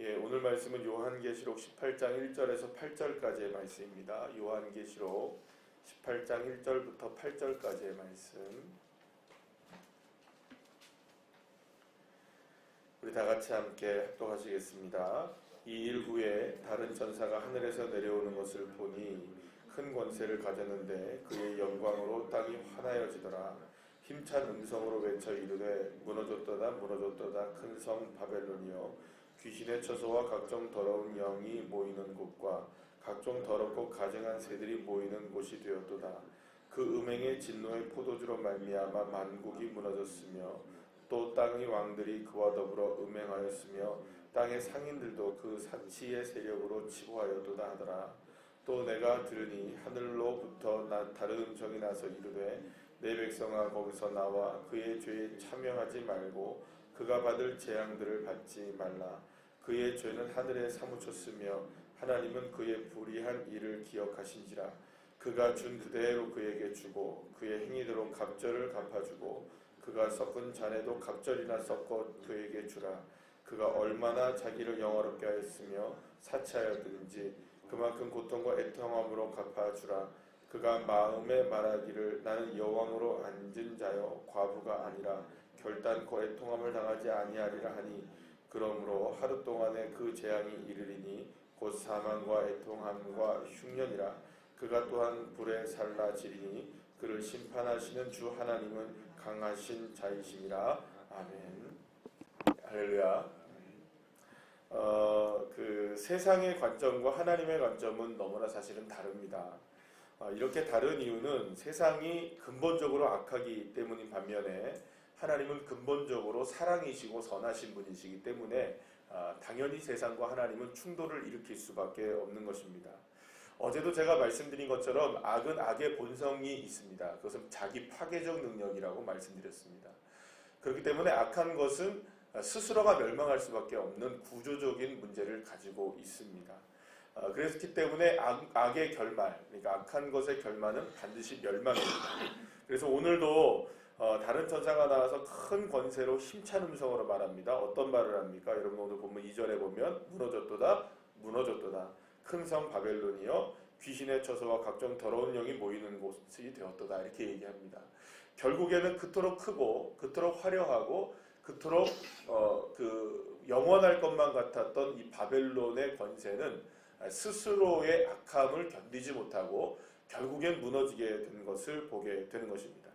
예, 오늘 말씀은 요한계시록 18장 1절에서 8절까지의 말씀입니다. 요한계시록 18장 1절부터 8절까지의 말씀. 우리 다 같이 함께 합독하시겠습니다. 이 일 후에 다른 전사가 하늘에서 내려오는 것을 보니 큰 권세를 가졌는데 그의 영광으로 땅이 환하여지더라. 힘찬 음성으로 외쳐 이르되 무너졌도다 무너졌도다 큰 성 바벨론이여 귀신의 처소와 각종 더러운 영이 모이는 곳과 각종 더럽고 가증한 새들이 모이는 곳이 되었도다. 그 음행의 진노의 포도주로 말미암아 만국이 무너졌으며 또 땅의 왕들이 그와 더불어 음행하였으며 땅의 상인들도 그 사치의 세력으로 치부하였도다 하더라. 또 내가 들으니 하늘로부터 다른 음성이 나서 이르되 내 백성아 거기서 나와 그의 죄에 참여하지 말고 그가 받을 재앙들을 받지 말라. 그의 죄는 하늘에 사무쳤으며 하나님은 그의 불의한 일을 기억하신지라. 그가 준 그대로 그에게 주고 그의 행위대로 갑절을 갚아주고 그가 섞은 잔에도 갑절이나 섞어 그에게 주라. 그가 얼마나 자기를 영화롭게 하였으며 사치하였든지 그만큼 고통과 애통함으로 갚아주라. 그가 마음에 말하기를 나는 여왕으로 앉은 자여 과부가 아니라 결단코 애통함을 당하지 아니하리라 하니 그러므로 하루 동안에 그 재앙이 이르리니 곧 사망과 애통함과 흉년이라. 그가 또한 불에 살라지리니 그를 심판하시는 주 하나님은 강하신 자이심이라. 아멘. 할렐루야. 그 세상의 관점과 하나님의 관점은 너무나 사실은 다릅니다. 이렇게 다른 이유는 세상이 근본적으로 악하기 때문인 반면에 하나님은 근본적으로 사랑이시고 선하신 분이시기 때문에 당연히 세상과 하나님은 충돌을 일으킬 수밖에 없는 것입니다. 어제도 제가 말씀드린 것처럼 악은 악의 본성이 있습니다. 그것은 자기 파괴적 능력이라고 말씀드렸습니다. 그렇기 때문에 악한 것은 스스로가 멸망할 수밖에 없는 구조적인 문제를 가지고 있습니다. 그렇기 때문에 악의 결말, 그러니까 악한 것의 결말은 반드시 멸망입니다. 그래서 오늘도 다른 천사가 나와서 큰 권세로 힘찬 음성으로 말합니다. 어떤 말을 합니까? 여러분 오늘 보면 2절에 보면 무너졌도다 무너졌도다 큰 성 바벨론이여 귀신의 처소와 각종 더러운 영이 모이는 곳이 되었도다 이렇게 얘기합니다. 결국에는 그토록 크고 그토록 화려하고 그토록 영원할 것만 같았던 이 바벨론의 권세는 스스로의 악함을 견디지 못하고 결국엔 무너지게 된 것을 보게 되는 것입니다.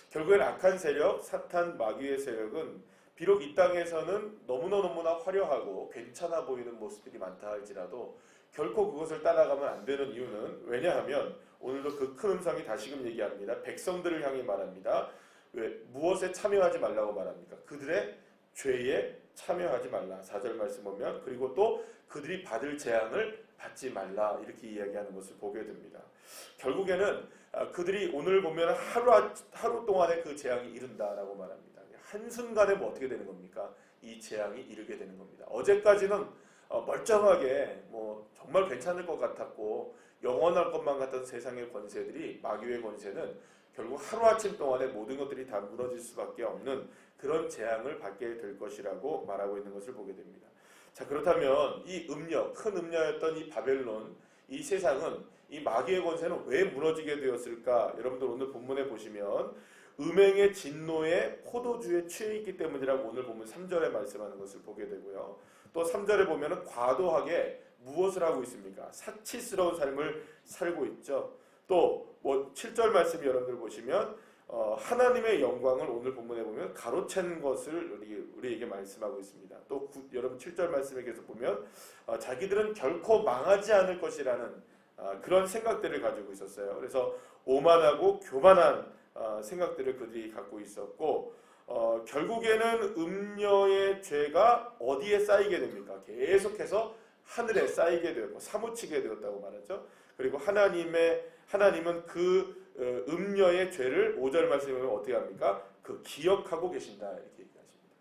결국엔 악한 세력, 사탄 마귀의 세력은 비록 이 땅에서는 너무나 화려하고 괜찮아 보이는 모습들이 많다 할지라도 결코 그것을 따라가면 안 되는 이유는 왜냐하면 오늘도 그 큰 음성이 다시금 얘기합니다. 백성들을 향해 말합니다. 왜 무엇에 참여하지 말라고 말합니까? 그들의 죄에 참여하지 말라. 4절 말씀 보면 그리고 또 그들이 받을 재앙을 받지 말라 이렇게 이야기하는 것을 보게 됩니다. 결국에는 그들이 오늘 보면 하루 동안에 그 재앙이 이른다라고 말합니다. 한순간에 뭐 어떻게 되는 겁니까? 이 재앙이 이르게 되는 겁니다. 어제까지는 멀쩡하게 정말 괜찮을 것 같았고 영원할 것만 같던 세상의 권세들이 마귀의 권세는 결국 하루아침 동안에 모든 것들이 다 무너질 수밖에 없는 그런 재앙을 받게 될 것이라고 말하고 있는 것을 보게 됩니다. 자, 그렇다면 이 큰 음녀였던 이 바벨론, 이 세상은 이 마귀의 권세는 왜 무너지게 되었을까? 여러분들 오늘 본문에 보시면 음행의 진노의 포도주에 취해 있기 때문이라고 오늘 보면 3절에 말씀하는 것을 보게 되고요. 또 3절에 보면 과도하게 무엇을 하고 있습니까? 사치스러운 삶을 살고 있죠. 또 7절 말씀 여러분들 보시면 하나님의 영광을 오늘 본문에 보면 가로챈 것을 우리에게 말씀하고 있습니다. 또 여러분 7절 말씀에 계속 보면 자기들은 결코 망하지 않을 것이라는 그런 생각들을 가지고 있었어요. 그래서 오만하고 교만한 생각들을 그들이 갖고 있었고 결국에는 음녀의 죄가 어디에 쌓이게 됩니까? 계속해서 하늘에 쌓이게 되었고 사무치게 되었다고 말하죠. 그리고 하나님은 그 음녀의 죄를 5절 말씀에 보면 어떻게 합니까? 그 기억하고 계신다 이렇게 얘기하십니다.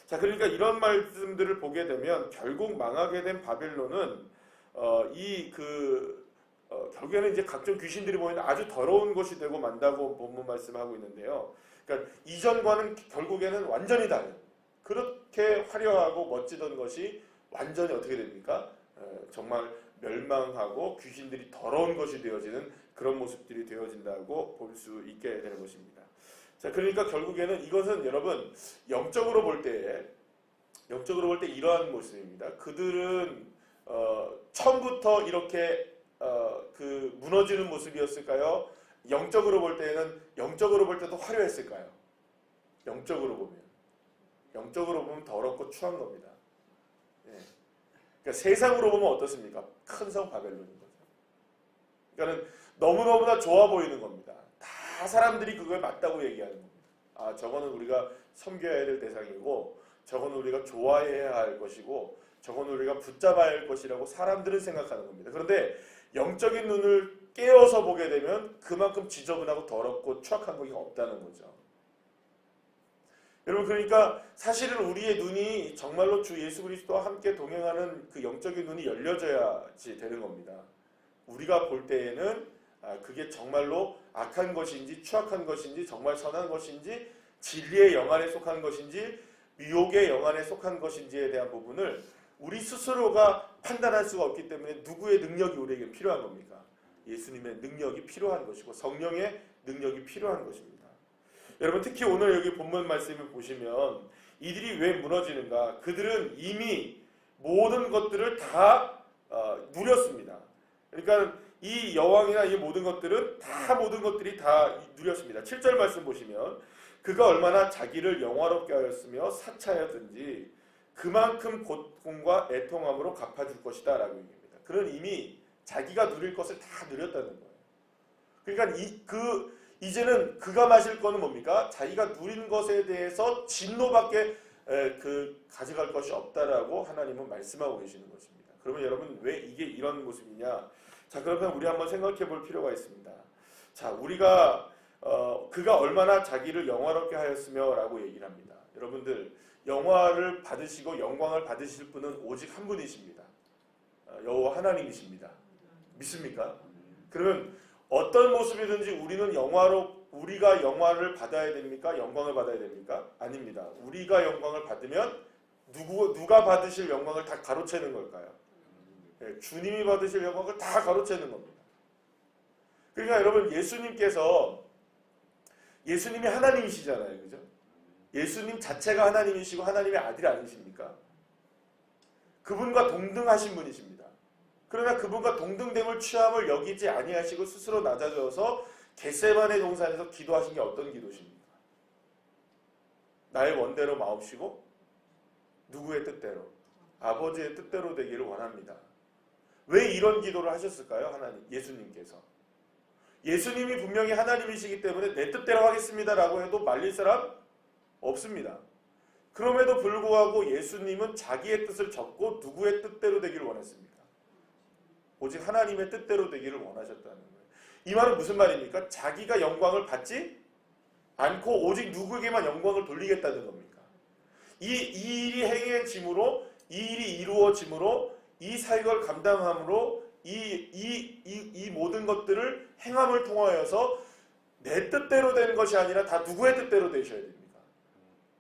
자, 그러니까 이런 말씀들을 보게 되면 결국 망하게 된 바벨론은 결국에는 이제 각종 귀신들이 모이는 아주 더러운 것이 되고 만다고 본문 말씀하고 있는데요. 그러니까 이전과는 결국에는 완전히 다른 그렇게 화려하고 멋지던 것이 완전히 어떻게 됩니까? 정말 멸망하고 귀신들이 더러운 것이 되어지는 그런 모습들이 되어진다고 볼 수 있게 되는 것입니다. 자, 그러니까 결국에는 이것은 여러분 영적으로 볼 때 이러한 모습입니다. 그들은 처음부터 이렇게 무너지는 모습이었을까요? 영적으로 볼 때도 화려했을까요? 영적으로 보면 더럽고 추한 겁니다. 예. 그러니까 세상으로 보면 어떻습니까? 큰 성 바벨론인 거죠. 그러니까는 너무너무나 좋아 보이는 겁니다. 다 사람들이 그거에 맞다고 얘기하는 겁니다. 아, 저거는 우리가 섬겨야 될 대상이고, 저거는 우리가 좋아해야 할 것이고, 저거는 우리가 붙잡아야 할 것이라고 사람들은 생각하는 겁니다. 그런데 영적인 눈을 깨어서 보게 되면 그만큼 지저분하고 더럽고 추악한 것이 없다는 거죠. 여러분, 그러니까 사실은 우리의 눈이 정말로 주 예수 그리스도와 함께 동행하는 그 영적인 눈이 열려져야지 되는 겁니다. 우리가 볼 때에는 그게 정말로 악한 것인지 추악한 것인지 정말 선한 것인지 진리의 영 안에 속한 것인지 미혹의 영 안에 속한 것인지에 대한 부분을 우리 스스로가 판단할 수가 없기 때문에 누구의 능력이 우리에게 필요한 겁니까? 예수님의 능력이 필요한 것이고 성령의 능력이 필요한 것입니다. 여러분, 특히 오늘 여기 본문 말씀을 보시면 이들이 왜 무너지는가? 그들은 이미 모든 것들을 다 누렸습니다. 그러니까 이 여왕이나 이 모든 것들이 다 누렸습니다. 7절 말씀 보시면 그가 얼마나 자기를 영화롭게 하였으며 사차였든지 그만큼 고통과 애통함으로 갚아줄 것이다 라고 얘기합니다. 그는 이미 자기가 누릴 것을 다 누렸다는 거예요. 그러니까 이제는 그가 마실 거는 뭡니까? 자기가 누린 것에 대해서 진노밖에 가져갈 것이 없다라고 하나님은 말씀하고 계시는 것입니다. 그러면 여러분, 왜 이게 이런 모습이냐? 자, 그러면 우리 한번 생각해 볼 필요가 있습니다. 자, 우리가 그가 얼마나 자기를 영화롭게 하였으며 라고 얘기를 합니다. 여러분들, 영화를 받으시고 영광을 받으실 분은 오직 한 분이십니다. 여호와 하나님이십니다. 믿습니까? 그러면 어떤 모습이든지 우리가 영화를 받아야 됩니까? 영광을 받아야 됩니까? 아닙니다. 우리가 영광을 받으면 누가 받으실 영광을 다 가로채는 걸까요? 네, 주님이 받으실 영광을 다 가로채는 겁니다. 그러니까 여러분, 예수님이 하나님이시잖아요. 그죠? 예수님 자체가 하나님이시고 하나님의 아들이 아니십니까? 그분과 동등하신 분이십니다. 그러나 그분과 동등됨을 취함을 여기지 아니하시고 스스로 낮아져서 겟세마네 동산에서 기도하신 게 어떤 기도십니까? 나의 원대로 마옵시고 누구의 뜻대로? 아버지의 뜻대로 되기를 원합니다. 왜 이런 기도를 하셨을까요? 예수님께서. 예수님이 분명히 하나님이시기 때문에 내 뜻대로 하겠습니다라고 해도 말릴 사람 없습니다. 그럼에도 불구하고 예수님은 자기의 뜻을 접고 누구의 뜻대로 되기를 원했습니까? 오직 하나님의 뜻대로 되기를 원하셨다는 거예요. 이 말은 무슨 말입니까? 자기가 영광을 받지 않고 오직 누구에게만 영광을 돌리겠다는 겁니까? 이 일이 행해짐으로, 이 일이 이루어짐으로, 이 사역을 감당함으로 이 모든 것들을 행함을 통하여서 내 뜻대로 되는 것이 아니라 다 누구의 뜻대로 되셔야 됩니까?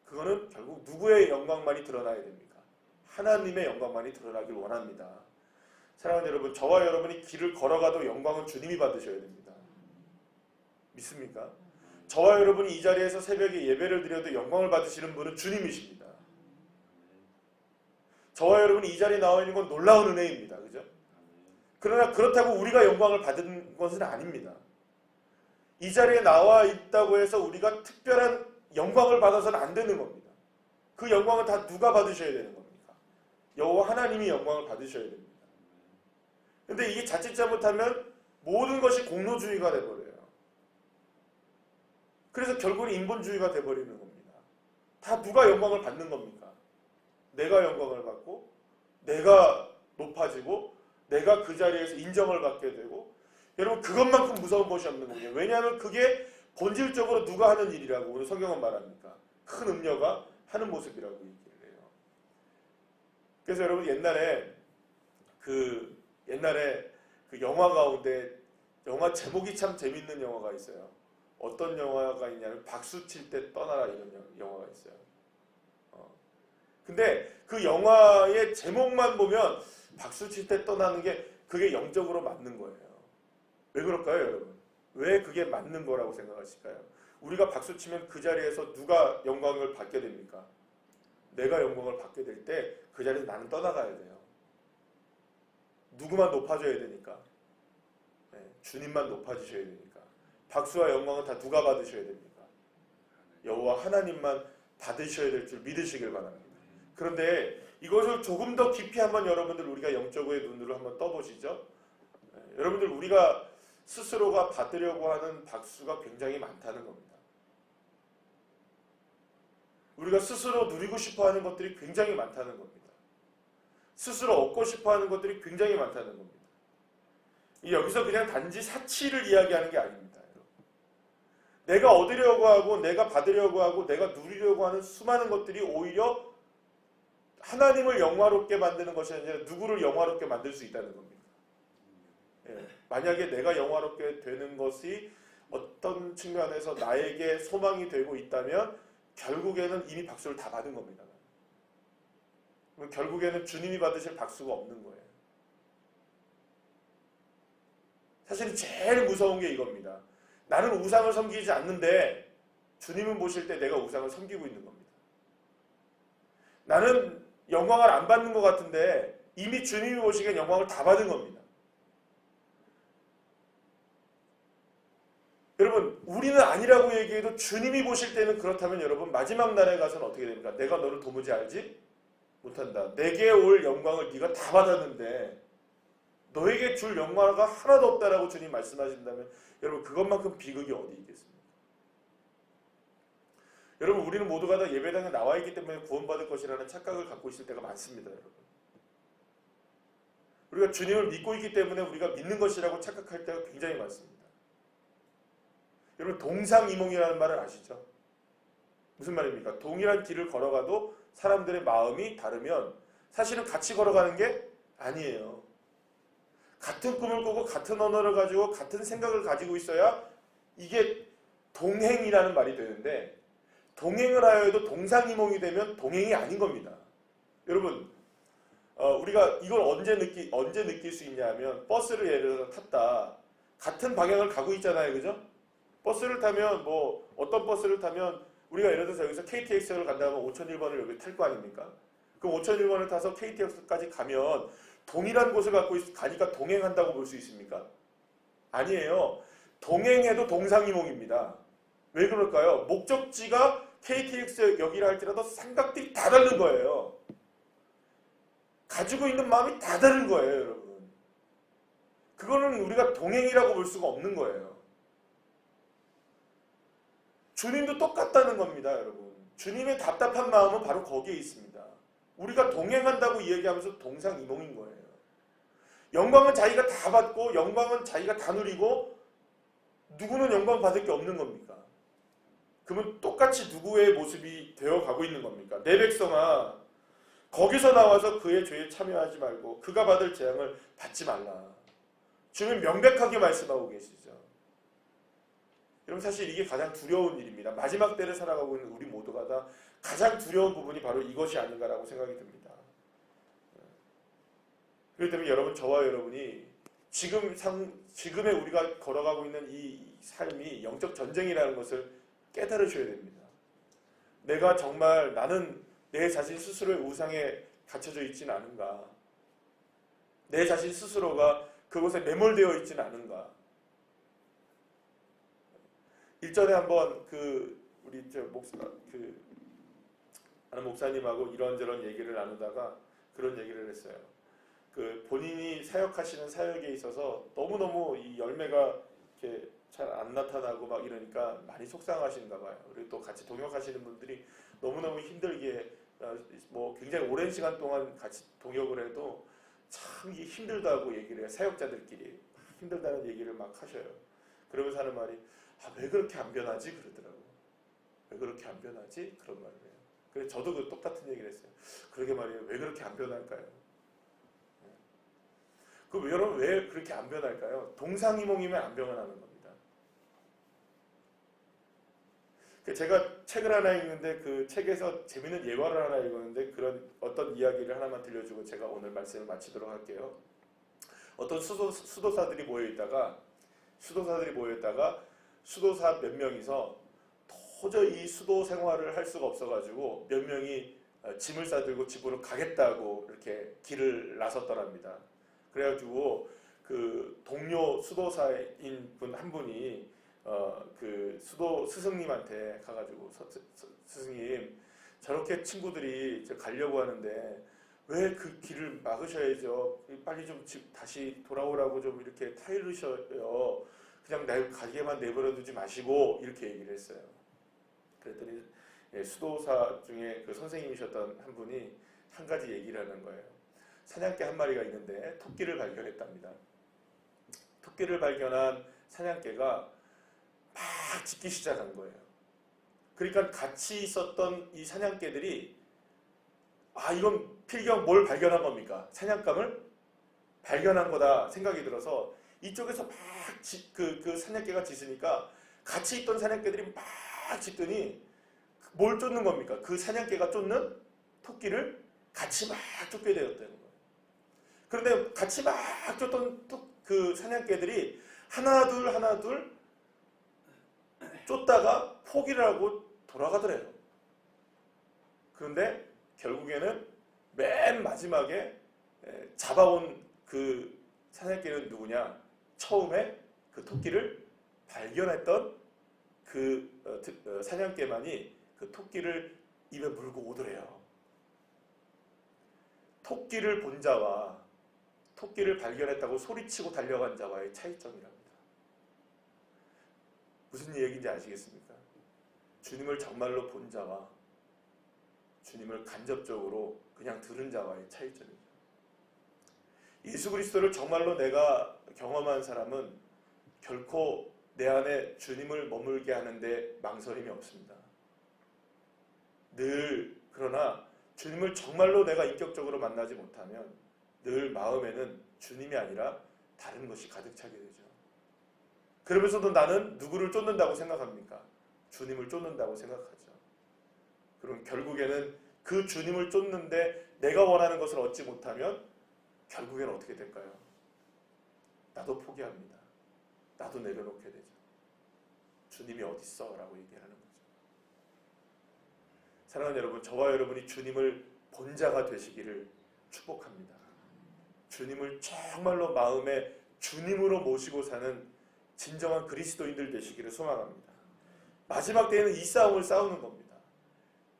그거는 결국 누구의 영광만이 드러나야 됩니까? 하나님의 영광만이 드러나길 원합니다. 사랑하는 여러분, 저와 여러분이 길을 걸어가도 영광은 주님이 받으셔야 됩니다. 믿습니까? 저와 여러분이 이 자리에서 새벽에 예배를 드려도 영광을 받으시는 분은 주님이십니다. 저와 여러분이 이 자리에 나와 있는 건 놀라운 은혜입니다. 그죠? 그러나 그렇다고 우리가 영광을 받은 것은 아닙니다. 이 자리에 나와 있다고 해서 우리가 특별한 영광을 받아서는 안 되는 겁니다. 그 영광은 다 누가 받으셔야 되는 겁니까? 여호와 하나님이 영광을 받으셔야 됩니다. 근데 이게 자칫 잘못하면 모든 것이 공로주의가 돼버려요. 그래서 결국은 인본주의가 돼버리는 겁니다. 다 누가 영광을 받는 겁니까? 내가 영광을 받고 내가 높아지고 내가 그 자리에서 인정을 받게 되고, 여러분, 그것만큼 무서운 것이 없는 거예요. 왜냐하면 그게 본질적으로 누가 하는 일이라고 오늘 성경은 말합니까? 큰 음녀가 하는 모습이라고 얘기를 해요. 그래서 여러분, 옛날에 그 영화 가운데 영화 제목이 참 재밌는 영화가 있어요. 어떤 영화가 있냐면 박수 칠 때 떠나라, 이런 영화가 있어요. 근데 그 영화의 제목만 보면 박수 칠 때 떠나는 게 그게 영적으로 맞는 거예요. 왜 그럴까요, 여러분? 왜 그게 맞는 거라고 생각하실까요? 우리가 박수 치면 그 자리에서 누가 영광을 받게 됩니까? 내가 영광을 받게 될 때 그 자리에서 나는 떠나가야 돼요. 누구만 높아져야 되니까. 네, 주님만 높아지셔야 되니까. 박수와 영광은 다 누가 받으셔야 됩니까? 여호와 하나님만 받으셔야 될 줄 믿으시길 바랍니다. 그런데 이것을 조금 더 깊이 한번 여러분들 우리가 영적의 눈으로 한번 떠보시죠. 네, 여러분들 우리가 스스로가 받으려고 하는 박수가 굉장히 많다는 겁니다. 우리가 스스로 누리고 싶어하는 것들이 굉장히 많다는 겁니다. 스스로 얻고 싶어하는 것들이 굉장히 많다는 겁니다. 여기서 그냥 단지 사치를 이야기하는 게 아닙니다. 내가 얻으려고 하고 내가 받으려고 하고 내가 누리려고 하는 수많은 것들이 오히려 하나님을 영화롭게 만드는 것이 아니라 누구를 영화롭게 만들 수 있다는 겁니다. 예, 만약에 내가 영화롭게 되는 것이 어떤 측면에서 나에게 소망이 되고 있다면 결국에는 이미 박수를 다 받은 겁니다. 결국에는 주님이 받으실 박수가 없는 거예요. 사실 제일 무서운 게 이겁니다. 나는 우상을 섬기지 않는데 주님은 보실 때 내가 우상을 섬기고 있는 겁니다. 나는 영광을 안 받는 것 같은데 이미 주님이 보시기엔 영광을 다 받은 겁니다. 여러분, 우리는 아니라고 얘기해도 주님이 보실 때는 그렇다면 여러분 마지막 날에 가서는 어떻게 됩니까? 내가 너를 도무지 알지 못한다. 내게 올 영광을 네가 다 받았는데 너에게 줄 영광이 하나도 없다라고 주님 말씀하신다면 여러분 그것만큼 비극이 어디 있겠습니까? 여러분 우리는 모두가 다 예배당에 나와 있기 때문에 구원받을 것이라는 착각을 갖고 있을 때가 많습니다. 여러분. 우리가 주님을 믿고 있기 때문에 우리가 믿는 것이라고 착각할 때가 굉장히 많습니다. 여러분 동상이몽이라는 말을 아시죠? 무슨 말입니까? 동일한 길을 걸어가도 사람들의 마음이 다르면 사실은 같이 걸어가는 게 아니에요. 같은 꿈을 꾸고 같은 언어를 가지고 같은 생각을 가지고 있어야 이게 동행이라는 말이 되는데 동행을 하여 해도 동상이몽이 되면 동행이 아닌 겁니다. 여러분 우리가 이걸 언제 느낄 수 있냐면 버스를 예를 들어 탔다. 같은 방향을 가고 있잖아요. 그죠? 버스를 타면 어떤 버스를 타면 우리가 예를 들어서 여기서 KTX를 간다면 5001번을 여기 탈 거 아닙니까? 그럼 5001번을 타서 KTX까지 가면 동일한 곳을 가니까 동행한다고 볼 수 있습니까? 아니에요. 동행해도 동상이몽입니다. 왜 그럴까요? 목적지가 KTX역이라 할지라도 생각들이 다 다른 거예요. 가지고 있는 마음이 다 다른 거예요, 여러분. 그거는 우리가 동행이라고 볼 수가 없는 거예요. 주님도 똑같다는 겁니다, 여러분. 주님의 답답한 마음은 바로 거기에 있습니다. 우리가 동행한다고 이야기하면서 동상이몽인 거예요. 영광은 자기가 다 받고 영광은 자기가 다 누리고 누구는 영광 받을 게 없는 겁니까? 그러면 똑같이 누구의 모습이 되어가고 있는 겁니까? 내 백성아 거기서 나와서 그의 죄에 참여하지 말고 그가 받을 재앙을 받지 말라. 주님 명백하게 말씀하고 계시죠. 여러분 사실 이게 가장 두려운 일입니다. 마지막 때를 살아가고 있는 우리 모두가 다 가장 두려운 부분이 바로 이것이 아닌가라고 생각이 듭니다. 그렇기 때문에 여러분 저와 여러분이 지금의 우리가 걸어가고 있는 이 삶이 영적 전쟁이라는 것을 깨달으셔야 됩니다. 내가 정말 나는 내 자신 스스로의 우상에 갇혀져 있지는 않은가? 내 자신 스스로가 그곳에 매몰되어 있지는 않은가? 일전에 한번 우리 아는 목사님하고 이런저런 얘기를 나누다가 그런 얘기를 했어요. 본인이 사역하시는 사역에 있어서 너무너무 이 열매가 이렇게 잘 안 나타나고 막 이러니까 많이 속상하신가 봐요. 그리고 또 같이 동역하시는 분들이 너무너무 힘들게 굉장히 오랜 시간 동안 같이 동역을 해도 참 힘들다고 얘기를 해요. 사역자들끼리 힘들다는 얘기를 막 하셔요. 그러면서 하는 말이 왜 그렇게 안 변하지? 그러더라고요. 왜 그렇게 안 변하지? 그런 말을 해요. 그래서 저도 똑같은 얘기를 했어요. 그러게 말이에요. 왜 그렇게 안 변할까요? 여러분 왜 그렇게 안 변할까요? 동상이몽이면 안 변하는 겁니다. 제가 책을 하나 읽는데 그 책에서 재밌는 예화를 하나 읽었는데 그런 어떤 이야기를 하나만 들려주고 제가 오늘 말씀을 마치도록 할게요. 어떤 수도사들이 모여있다가 수도사 몇 명이서 도저히 이 수도 생활을 할 수가 없어가지고 몇 명이 짐을 싸들고 집으로 가겠다고 이렇게 길을 나섰더랍니다. 그래가지고 그 동료 수도사인 분 한 분이 그 수도 스승님한테 가가지고 스승님, 저렇게 친구들이 가려고 하는데 왜 그 길을 막으셔야죠? 빨리 좀 다시 돌아오라고 좀 이렇게 타이르셔요. 그냥 가게만 내버려 두지 마시고 이렇게 얘기를 했어요. 그랬더니 수도사 중에 그 선생님이셨던 한 분이 한 가지 얘기를 하는 거예요. 사냥개 한 마리가 있는데 토끼를 발견했답니다. 토끼를 발견한 사냥개가 막 짖기 시작한 거예요. 그러니까 같이 있었던 이 사냥개들이 이건 필경 뭘 발견한 겁니까? 사냥감을 발견한 거다 생각이 들어서 이쪽에서 막 그 사냥개가 짖으니까 같이 있던 사냥개들이 막 짖더니 뭘 쫓는 겁니까? 그 사냥개가 쫓는 토끼를 같이 막 쫓게 되었다는 거예요. 그런데 같이 막 쫓던 그 사냥개들이 하나둘 쫓다가 포기를 하고 돌아가더래요. 그런데 결국에는 맨 마지막에 잡아온 그 사냥개는 누구냐? 처음에 그 토끼를 발견했던 그 사냥개만이 그 토끼를 입에 물고 오더래요. 토끼를 본 자와 토끼를 발견했다고 소리치고 달려간 자와의 차이점이랍니다. 무슨 얘기인지 아시겠습니까? 주님을 정말로 본 자와 주님을 간접적으로 그냥 들은 자와의 차이점이죠. 예수 그리스도를 정말로 내가 경험한 사람은 결코 내 안에 주님을 머물게 하는데 망설임이 없습니다. 그러나 주님을 정말로 내가 인격적으로 만나지 못하면 늘 마음에는 주님이 아니라 다른 것이 가득 차게 되죠. 그러면서도 나는 누구를 쫓는다고 생각합니까? 주님을 쫓는다고 생각하죠. 그럼 결국에는 그 주님을 쫓는데 내가 원하는 것을 얻지 못하면 결국에는 어떻게 될까요? 나도 포기합니다. 나도 내려놓게 되죠. 주님이 어딨어? 라고 얘기하는 거죠. 사랑하는 여러분, 저와 여러분이 주님을 본 자가 되시기를 축복합니다. 주님을 정말로 마음에 주님으로 모시고 사는 진정한 그리스도인들 되시기를 소망합니다. 마지막 때에는 이 싸움을 싸우는 겁니다.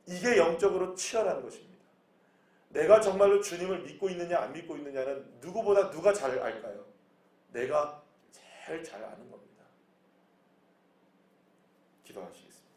이게 영적으로 치열한 것입니다. 내가 정말로 주님을 믿고 있느냐 안 믿고 있느냐는 누구보다 누가 잘 알까요? 내가 제일 잘 아는 겁니다. 기도하시겠습니다.